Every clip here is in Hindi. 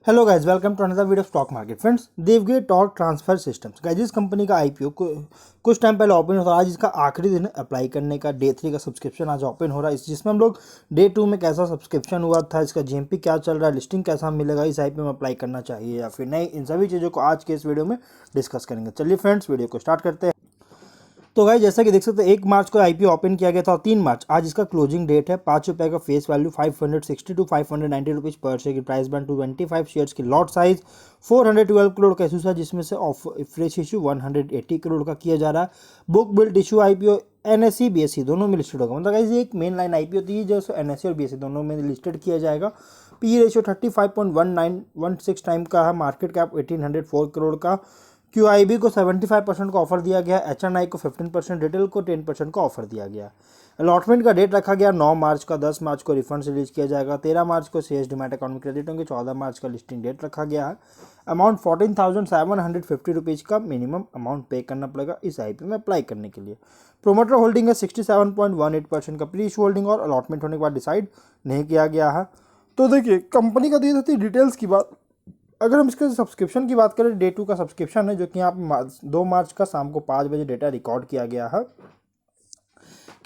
Hello guys, welcome to another video stock market. Friends, Devgiri torque transfer systems guys, इस कंपनी का आईपीओ कुछ टाइम पहले ओपन हुआ था। आज इसका आखिरी दिन अप्लाई करने का, डे 3 का सब्सक्रिप्शन आज ओपन हो रहा है, जिसमें हम लोग डे 2 में कैसा सब्सक्रिप्शन हुआ था, इसका जीएमपी क्या चल रहा है, लिस्टिंग कैसा मिलेगा, इस आईपीओ में अप्लाई करना चाहिए या फिर नहीं, इन सभी चीज़ों को आज के इस वीडियो में डिस्कस करेंगे। चलिए फ्रेंड्स, वीडियो को स्टार्ट करते हैं। तो गाइस, जैसा कि देख सकते हैं 1 मार्च को आईपीओ ओपन किया गया था और 3 मार्च आज इसका क्लोजिंग डेट है। ₹5 का फेस वैल्यू, 560 टू 590 रुपीज़ पर शेयर की प्राइस बैंड, 225 शेयर्स की लॉट साइज, 412 करोड़ का इशू था, जिसमें से फ्रेश इशू 180 करोड़ का किया जा रहा है। Book build issue IPO NSC BSc दोनों में लिस्टेड होगा। मतलब गाइस, ये एक मेन लाइन आईपीओ थी जो एनएससी और बीएससी दोनों में लिस्टेड किया जाएगा। पी रेशियो 35.1916 टाइम का है। मार्केट कैप 1804 करोड़ का। QIB को 75% का ऑफर दिया गया, HNI को 15%, रिटेल को 10% का ऑफर दिया गया। अलॉटमेंट का डेट रखा गया 9 मार्च का, 10 मार्च को रिफंड रिलीज किया जाएगा, 13 मार्च को शेयर्स डीमैट अकाउंट में क्रेडिट होंगे, 14 मार्च का लिस्टिंग डेट रखा गया है। अमाउंट 14,750 रुपीज़ का मिनिमम अमाउंट पे करना पड़ेगा इस आईपीओ में अप्लाई करने के लिए। प्रोमोटर होल्डिंग है 67.18% का। प्री इशू होल्डिंग और अलॉटमेंट होने के बाद डिसाइड नहीं किया गया है। तो देखिए, कंपनी का दी थी डिटेल्स की बात। अगर हम इसके सब्सक्रिप्शन की बात करें, डे 2 का सब्सक्रिप्शन है, जो कि यहाँ पे 2 मार्च का शाम को 5 बजे डेटा रिकॉर्ड किया गया है।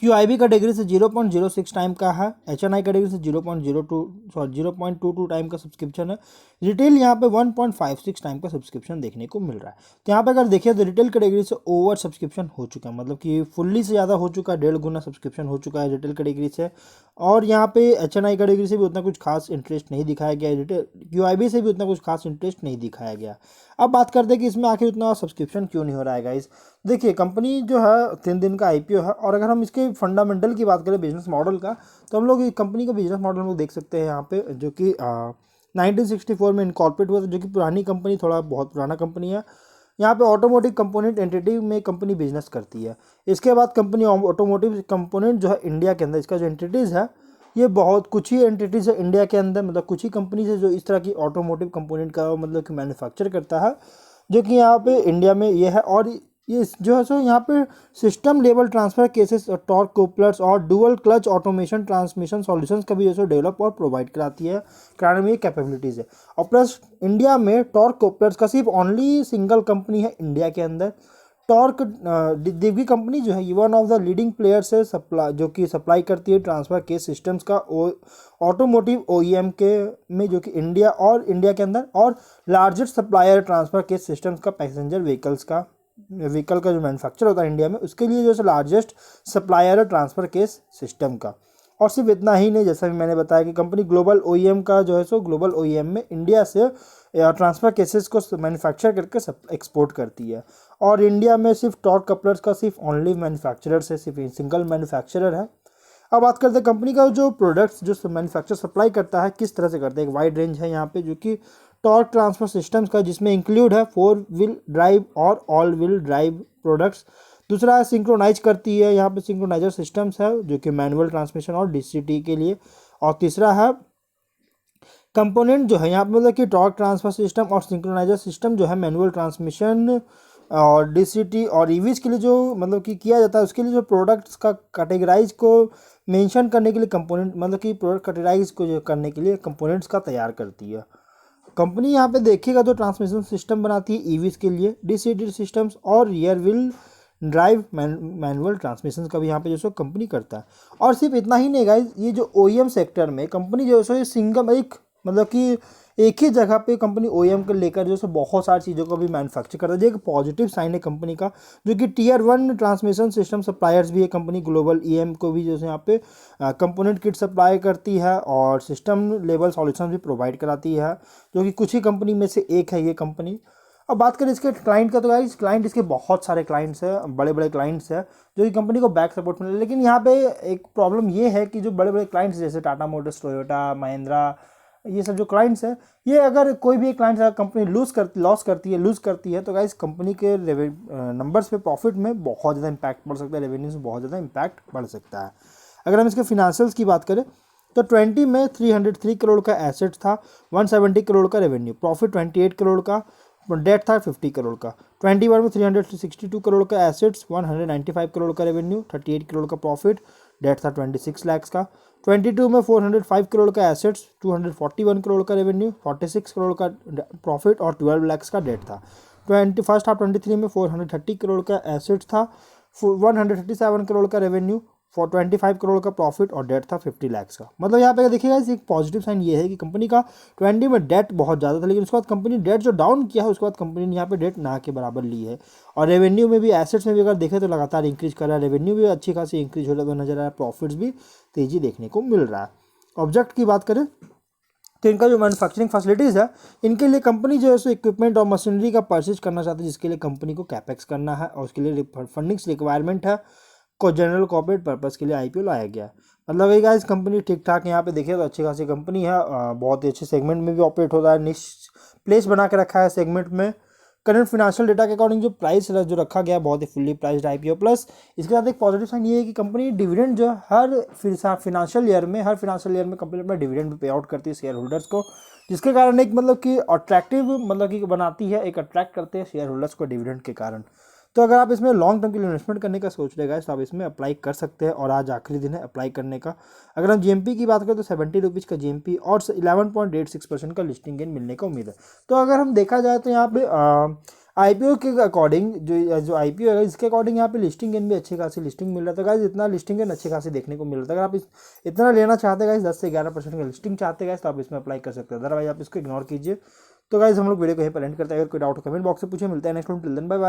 QIB कैटेगरी से 0.06 टाइम का है। HNI कैटेगरी से 0.22 टाइम का सब्सक्रिप्शन है। रिटेल यहाँ पे 1.56 टाइम का सब्सक्रिप्शन देखने को मिल रहा है। तो यहाँ पे अगर देखिए तो रिटेल कैटेगरी से ओवर सब्सक्रिप्शन हो चुका है, मतलब कि फुल्ली से ज़्यादा हो चुका है, 1.5 गुना सब्सक्रिप्शन हो चुका है रिटेल कैटेगरी से। और यहाँ पे HNI कैटेगरी से भी उतना कुछ खास इंटरेस्ट नहीं दिखाया गया है, रिटेल QIB से भी उतना कुछ खास इंटरेस्ट नहीं दिखाया गया। अब बात करते हैं कि इसमें आखिर उतना सब्सक्रिप्शन क्यों नहीं हो रहा है गाइस। देखिए, कंपनी जो है 3 दिन का आईपीओ है, और अगर हम इसके फंडामेंटल की बात करें बिजनेस मॉडल का, तो हम लोग इस कंपनी का बिजनेस मॉडल हम लोग देख सकते हैं यहाँ पे, जो कि 1964 में इनकॉर्पोरेट हुआ था, जो कि पुरानी कंपनी, थोड़ा बहुत पुराना कंपनी है। यहाँ पे ऑटोमोटिव कंपोनेंट एंटिटी में कंपनी बिजनेस करती है। इसके बाद कंपनी ऑटोमोटिव कंपोनेंट जो है इंडिया के अंदर, इसका जो एंटिटीज़ है, ये बहुत कुछ ही एंटिटीज़ है इंडिया के अंदर, मतलब कुछ ही कंपनीज है जो इस तरह की ऑटोमोटिव कंपोनेंट का मतलब कि मैन्युफैक्चर करता है, जो कि यहाँ पे इंडिया में ये है। और ये जो है सो यहाँ पे system level transfer cases, torque couplers और dual clutch automation transmission solutions का भी जो है डेवलप और प्रोवाइड कराती है, कराने में ये कैपेबिलिटीज़ है। और प्लस इंडिया में टॉर्क कूपलर्स का सिर्फ ओनली सिंगल कंपनी है इंडिया के अंदर। टॉर्क दिव्य कंपनी जो है, ये one of the leading players है, सप्लाई जो कि सप्लाई करती है ट्रांसफर केस सिस्टम्स का ऑटोमोटिव OEM के में, जो कि इंडिया के अंदर, और largest supplier transfer case systems का पैसेंजर व्हीकल का जो मैन्युफैक्चर होता है इंडिया में, उसके लिए जो है लार्जेस्ट सप्लायर है ट्रांसफर केस सिस्टम का। और सिर्फ इतना ही नहीं, जैसा भी मैंने बताया कि कंपनी ग्लोबल OEM का जो है सो ग्लोबल OEM में इंडिया से ट्रांसफर केसेस को मैन्युफैक्चर करके एक्सपोर्ट करती है। और इंडिया में सिर्फ टॉर्क कपलर्स का सिर्फ ओनली मैन्युफैक्चरर से सिर्फ सिंगल मैन्युफैक्चरर है। अब बात करते हैं कंपनी का जो प्रोडक्ट्स जो मैन्युफैक्चर सप्लाई करता है किस तरह से करता है। एक वाइड रेंज है यहाँ पे, जो कि टॉर्क ट्रांसफर सिस्टम्स का, जिसमें इंक्लूड है 4 व्हील ड्राइव और ऑल व्हील ड्राइव प्रोडक्ट्स। दूसरा है सिंक्रोनाइज करती है, यहाँ पे सिंक्रोनाइजर सिस्टम्स है, जो कि मैनुअल ट्रांसमिशन और DCT के लिए। और तीसरा है कंपोनेंट जो है यहाँ पे, मतलब कि टॉर्क ट्रांसफर सिस्टम और सिंक्रोनाइजर सिस्टम जो है मैनुअल ट्रांसमिशन और DCT और EVs के लिए जो मतलब कि किया जाता है, उसके लिए जो प्रोडक्ट्स का कैटेगराइज को मेंशन करने के लिए कंपोनेंट, मतलब कि प्रोडक्ट कैटेगराइज को जो करने के लिए कंपोनेंट्स का तैयार करती है कंपनी। यहाँ पे देखिएगा तो ट्रांसमिशन सिस्टम बनाती है EVs के लिए, DCT सिस्टम्स और rear wheel drive manual transmission का भी यहाँ पे जो सो कंपनी करता है। और सिर्फ इतना ही नहीं गाइज, ये जो OEM सेक्टर में कंपनी जो सो ये सिंगल एक मतलब कि एक ही जगह पे कंपनी OEM को लेकर जो सो बहुत सारी चीज़ों को भी मैन्युफैक्चर करता है, जो एक पॉजिटिव साइन है कंपनी का, जो कि Tier 1 ट्रांसमिशन सिस्टम सप्लायर्स भी है कंपनी। ग्लोबल EM को भी जैसे यहाँ पे कंपोनेंट किट सप्लाई करती है और सिस्टम लेवल सॉल्यूशन भी प्रोवाइड कराती है, जो कि कुछ ही कंपनी में से एक है ये कंपनी। अब बात करें इसके क्लाइंट का, तो गाइस क्लाइंट इसके बहुत सारे क्लाइंट्स हैं, बड़े बड़े क्लाइंट्स हैं, जो कि कंपनी को बैक सपोर्ट मिले। लेकिन यहाँ पे एक प्रॉब्लम ये है कि जो बड़े बड़े क्लाइंट्स जैसे टाटा मोटर्स, टोयोटा, महिंद्रा, ये सब जो क्लाइंट्स हैं, ये अगर कोई भी एक क्लाइंट कंपनी लूज़ करती है तो गाइस कंपनी के नंबर्स पे, प्रॉफिट में बहुत ज़्यादा इंपैक्ट पड़ सकता है, रेवेन्यूज में बहुत ज़्यादा इंपैक्ट पड़ सकता है। अगर हम इसके फिनेंशियल्स की बात करें तो 20 में 303 करोड़ का एसेट था, 170 करोड़ का रेवेन्यू, प्रॉफिट 28 करोड़ का, डेट था 50 करोड़ का। 21 में 362 करोड़ का एसेट्स, 195 करोड़ का रेवेन्यू, 38 करोड़ का प्रॉफिट, डेट था 26 लाख का। 22 में 405 करोड़ का एसेट्स, 241 करोड़ का रेवेन्यू, 46 करोड़ का प्रॉफिट और 12 लाख का डेट था। 21st हाफ 23 में 430 करोड़ का एसेट्स था, 137 करोड़ का रेवेन्यू, 25 करोड़ का प्रॉफिट और डेट था 50 लाख का। मतलब यहाँ पे देखिएगा एक पॉजिटिव साइन ये है कि कंपनी का 20 में डेट बहुत ज़्यादा था, लेकिन उसके बाद कंपनी डेट जो डाउन किया है उसके बाद कंपनी ने यहाँ पे डेट ना के बराबर ली है। और रेवेन्यू में भी, एसेट्स में भी अगर देखें तो लगातार इंक्रीज कर रहा है, रेवेन्यू भी अच्छी खासी इंक्रीज हो रहा नजर आ रहा है, प्रॉफिट्स भी तेजी देखने को मिल रहा है। ऑब्जेक्ट की बात करें तो इनका जो मैन्युफैक्चरिंग फैसिलिटीज़ है, इनके लिए कंपनी जो है सो इक्विपमेंट और मशीनरी का परचेज करना चाहती है, जिसके लिए कंपनी को कैपेक्स करना है और उसके लिए फंडिंग्स रिक्वायरमेंट है को जनरल कॉर्पोरेट पर्पस के लिए आईपीओ लाया गया है। मतलब ये गाइस कंपनी ठीक ठाक यहाँ पे देखिए तो अच्छी खासी कंपनी है, बहुत ही अच्छे सेगमेंट में भी ऑपरेट होता है, निश प्लेस बना के रखा है सेगमेंट में। करंट फिनेंशियल डेटा के अकॉर्डिंग जो प्राइस जो रखा गया बहुत ही फुल्ली प्राइस्ड आईपीओ। प्लस इसके साथ एक पॉजिटिव साइन ये है कि कंपनी डिविडेंड जो हर फिनेंशियल ईयर में कंपनी अपना डिविडेंड पे आउट करती है शेयर होल्डर्स को, जिसके कारण एक मतलब कि अट्रैक्टिव मतलब कि बनाती है, एक अट्रैक्ट करते हैं शेयर होल्डर्स को डिविडेंड के कारण। तो अगर आप इसमें लॉन्ग टर्म के लिए इन्वेस्टमेंट करने का सोच रहे हैं तो आप इसमें अप्लाई कर सकते हैं और आज आखिरी दिन है अप्लाई करने का। अगर हम जीएमपी की बात करें तो 70 रुपीज़ का जीएमपी और 11.86% का लिस्टिंग गेन मिलने का उम्मीद है। तो अगर हम देखा जाए तो यहाँ पे आईपीओ के अकॉर्डिंग जो आईपीओ है इसके अकॉर्डिंग यहाँ पे लिस्टिंग गेन भी अच्छी खासी लिस्टिंग मिल रहा था गाइस, इतना लिस्टिंग गेन अच्छे खासी देखने को मिल रहा था। अगर आप इतना लेना चाहते हैं गाइस 10 से 11% का लिस्टिंग चाहते हैं गाइस तो आप इसमें अप्लाई कर सकते हैं, अदरवाइज आप इसको इग्नोर कीजिए। तो गाइस हम लोग वीडियो को यहीं पर एंड करते हैं। अगर कोई डाउट कमेंट बॉक्स में पूछे, मिलते हैं नेक्स्ट वीडियो में। Bye bye.